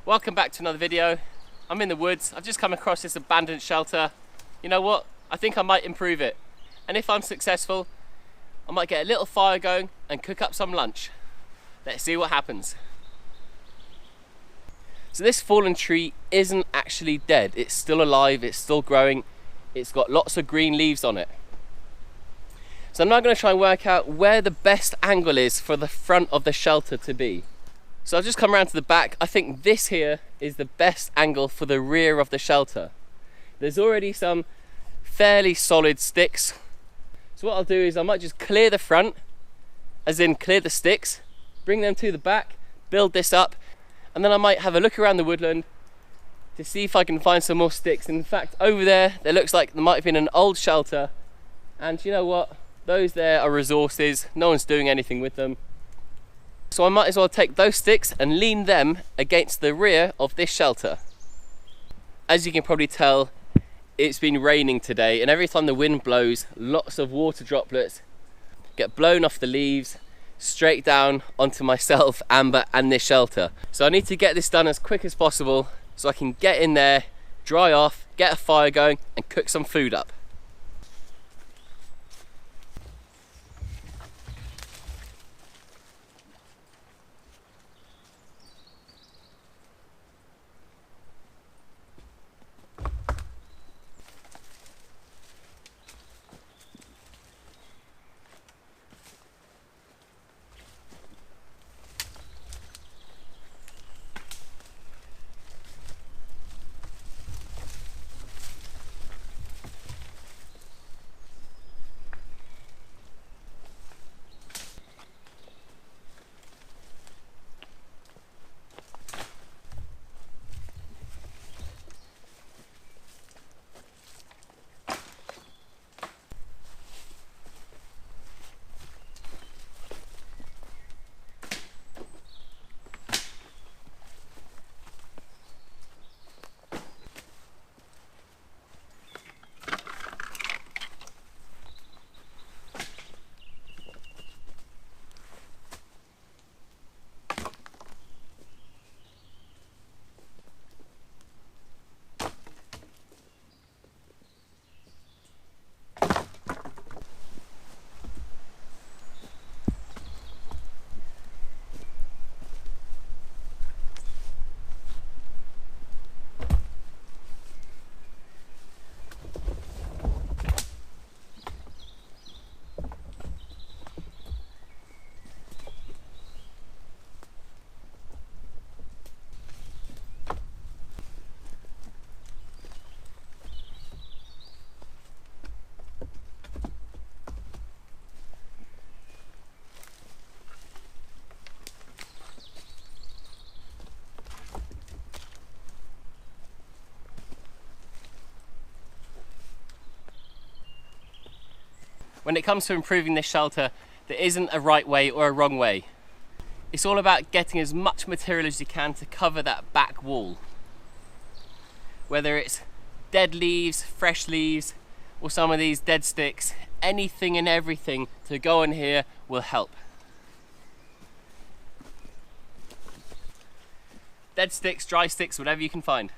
Welcome back to another video. I'm in the woods. I've just come across this abandoned shelter. You know what? I think I might improve it. And if I'm successful, I might get a little fire going and cook up some lunch. Let's see what happens. So this fallen tree isn't actually dead. It's still alive, it's still growing. It's got lots of green leaves on it. So I'm now going to try and work out where the best angle is for the front of the shelter to be. So I've just come around to the back. I think this here is the best angle for the rear of the shelter. There's already some fairly solid sticks. So what I'll do is I might just clear the front, as in clear the sticks, bring them to the back, build this up, and then I might have a look around the woodland to see if I can find some more sticks. In fact, over there looks like there might have been an old shelter, and you know what? Those there are resources. No one's doing anything with them. So I might as well take those sticks and lean them against the rear of this shelter. As you can probably tell, it's been raining today, and every time the wind blows, lots of water droplets get blown off the leaves straight down onto myself, Amber, and this shelter. So I need to get this done as quick as possible so I can get in there, dry off, get a fire going, and cook some food up. When it comes to improving this shelter, there isn't a right way or a wrong way. It's all about getting as much material as you can to cover that back wall. Whether it's dead leaves, fresh leaves, or some of these dead sticks, anything and everything to go in here will help. Dead sticks, dry sticks, whatever you can find.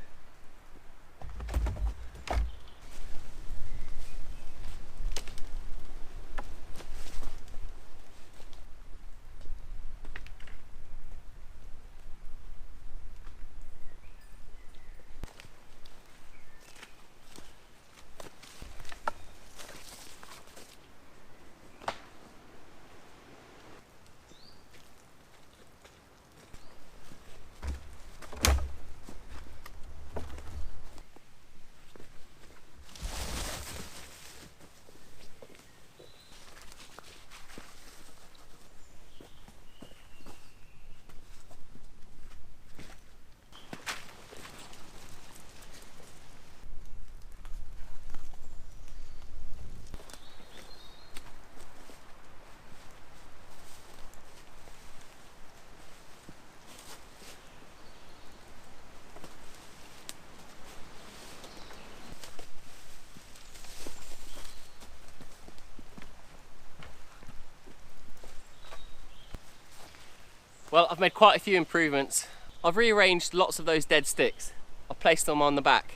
Well, I've made quite a few improvements I've rearranged lots of those dead sticks. I've placed them on the back.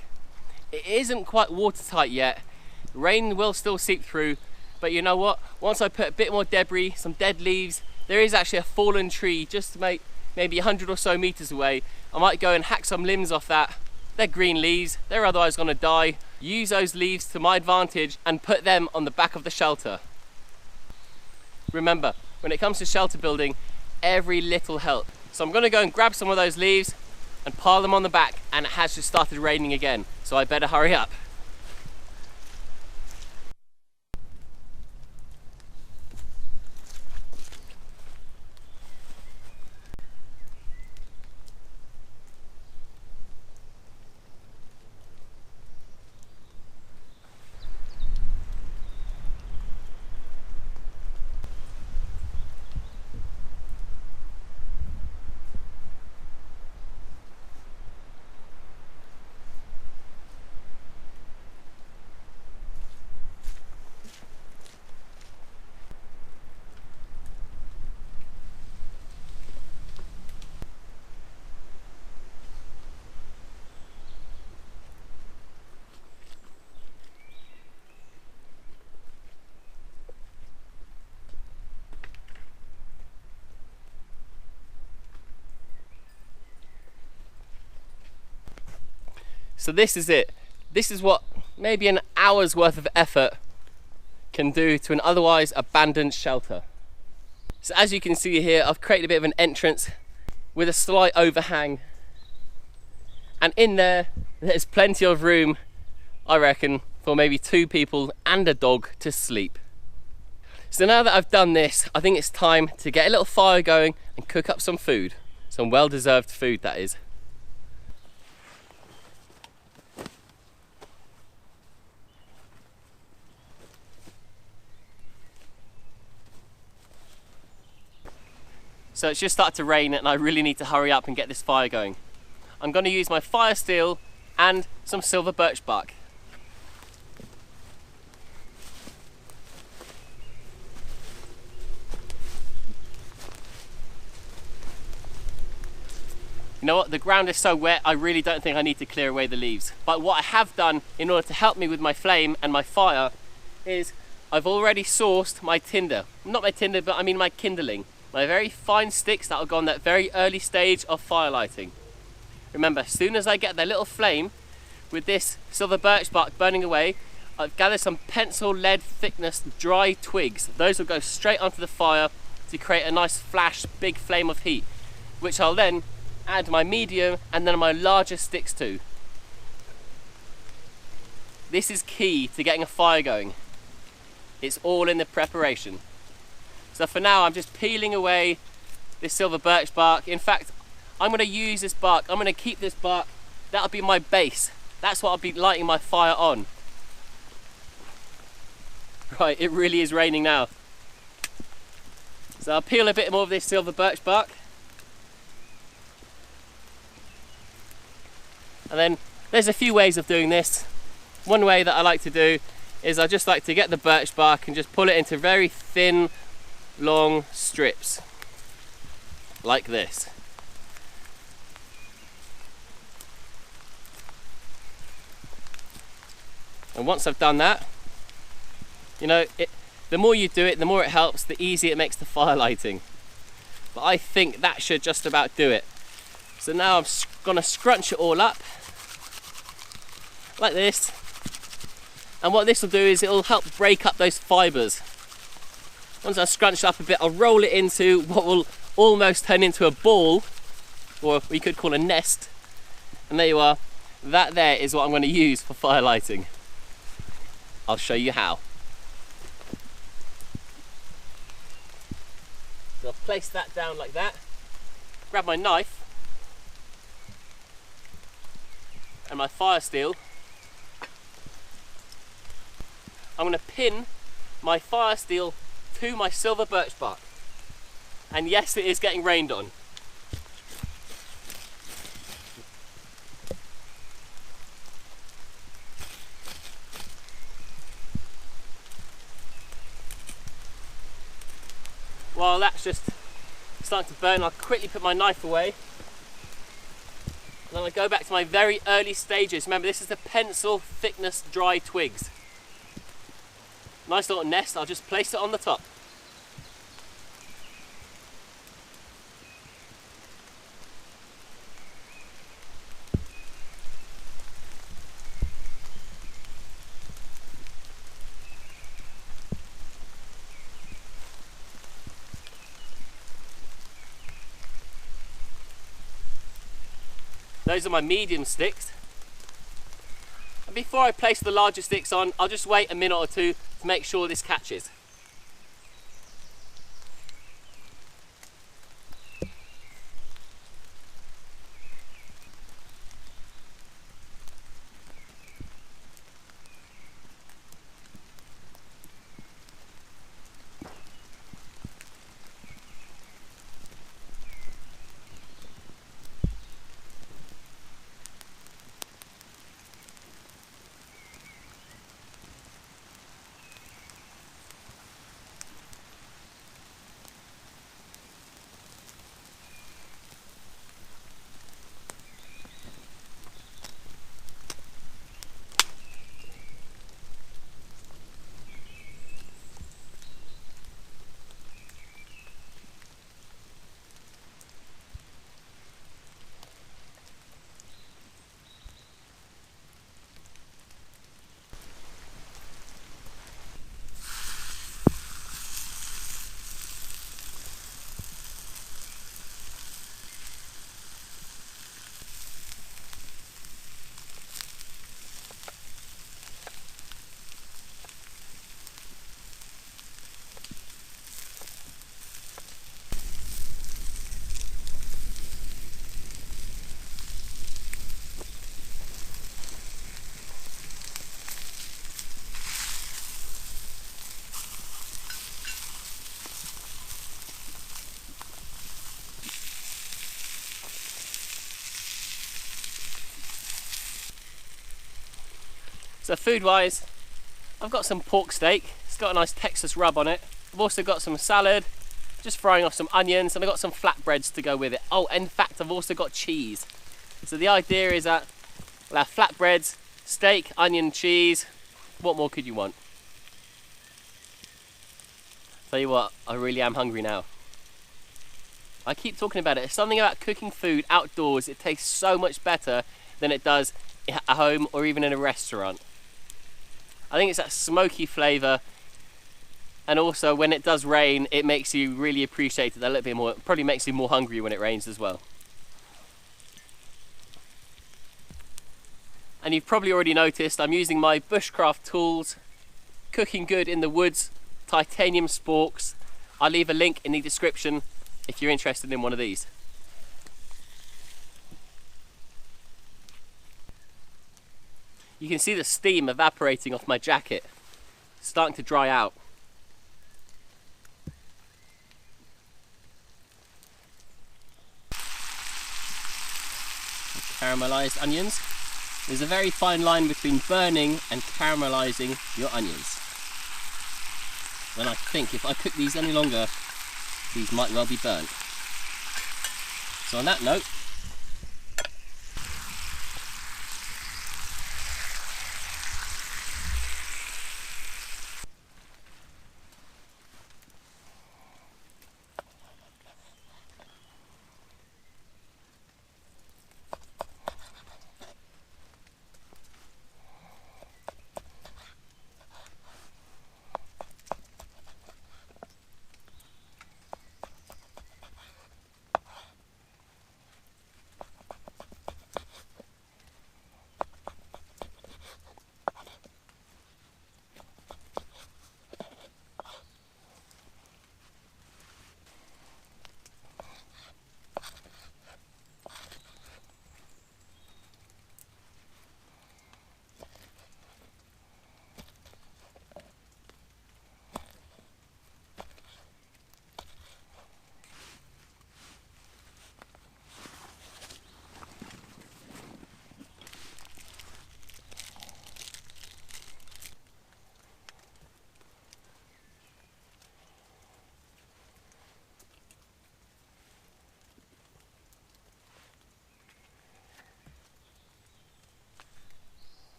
It isn't quite watertight yet. Rain will still seep through, but you know what? Once I put a bit more debris, some dead leaves, there is actually a fallen tree just maybe 100 or so meters away. I might go and hack some limbs off that. They're green leaves, they're otherwise gonna die. Use those leaves to my advantage and put them on the back of the shelter. Remember, when it comes to shelter building, every little helps. So I'm gonna go and grab some of those leaves and pile them on the back, and it has just started raining again, so I better hurry up. So this is it. This is what maybe an hour's worth of effort can do to an otherwise abandoned shelter. So as you can see here, I've created a bit of an entrance with a slight overhang. And in there's plenty of room, I reckon, for maybe 2 people and a dog to sleep. So now that I've done this, I think it's time to get a little fire going and cook up some food. Some well-deserved food, that is. So it's just started to rain and I really need to hurry up and get this fire going. I'm going to use my firesteel and some silver birch bark. You know what, the ground is so wet I really don't think I need to clear away the leaves. But what I have done in order to help me with my flame and my fire is I've already sourced my tinder. Not my tinder, but I mean my kindling. My very fine sticks that will go on that very early stage of fire lighting. Remember, as soon as I get that little flame with this silver birch bark burning away, I've gathered some pencil lead thickness dry twigs. Those will go straight onto the fire to create a nice flash, big flame of heat, which I'll then add my medium and then my larger sticks to. This is key to getting a fire going. It's all in the preparation. So for now, I'm just peeling away this silver birch bark. In fact, I'm going to use this bark. I'm going to keep this bark. That'll be my base. That's what I'll be lighting my fire on. Right, it really is raining now. So I'll peel a bit more of this silver birch bark. And then there's a few ways of doing this. One way that I like to do is I just like to get the birch bark and just pull it into very thin, long strips like this. And once I've done that, you know, the more you do it, the more it helps, the easier it makes the fire lighting. But I think that should just about do it. So now I'm gonna scrunch it all up like this. And what this will do is it'll help break up those fibers. Once I scrunch it up a bit, I'll roll it into what will almost turn into a ball, or we could call a nest. And there you are. That there is what I'm going to use for fire lighting. I'll show you how. So I'll place that down like that. Grab my knife and my firesteel. I'm going to pin my firesteel to my silver birch bark. And yes, it is getting rained on. While that's just starting to burn, I'll quickly put my knife away. And then I go back to my very early stages. Remember, this is the pencil thickness dry twigs. Nice little nest, I'll just place it on the top. Those are my medium sticks. And before I place the larger sticks on, I'll just wait a minute or two to make sure this catches. So food wise, I've got some pork steak. It's got a nice Texas rub on it. I've also got some salad, just frying off some onions, and I've got some flatbreads to go with it. Oh, in fact, I've also got cheese. So the idea is that we'll have flatbreads, steak, onion, cheese. What more could you want? Tell you what, I really am hungry now. I keep talking about it. There's something about cooking food outdoors. It tastes so much better than it does at home or even in a restaurant. I think it's that smoky flavour, and also when it does rain, it makes you really appreciate it a little bit more. It probably makes you more hungry when it rains as well. And you've probably already noticed I'm using my Bushcraft tools, Cooking Good in the Woods, titanium sporks. I'll leave a link in the description if you're interested in one of these. You can see the steam evaporating off my jacket. It's starting to dry out. Caramelized onions. There's a very fine line between burning and caramelizing your onions. And I think if I cook these any longer, these might well be burnt. So on that note,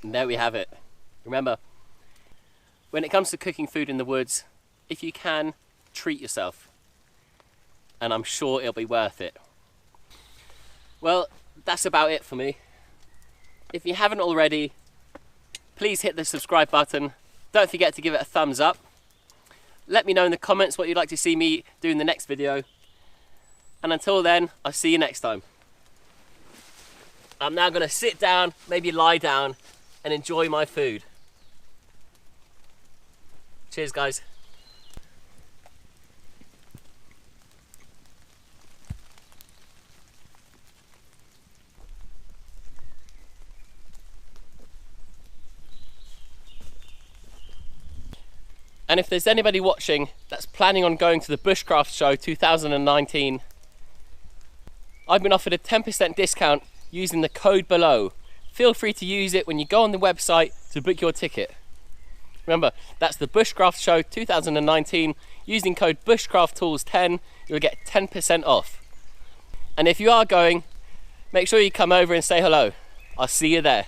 And there we have it. Remember, when it comes to cooking food in the woods, if you can, treat yourself. And I'm sure it'll be worth it. Well, that's about it for me. If you haven't already, please hit the subscribe button. Don't forget to give it a thumbs up. Let me know in the comments what you'd like to see me do in the next video. And until then, I'll see you next time. I'm now going to sit down, maybe lie down, and enjoy my food. Cheers, guys. And if there's anybody watching that's planning on going to the Bushcraft show 2019, I've been offered a 10% discount using the code below. Feel free to use it when you go on the website to book your ticket. Remember, that's the Bushcraft show 2019. Using code BushcraftTools10, you'll get 10% off. And if you are going, make sure you come over and say hello. I'll see you there.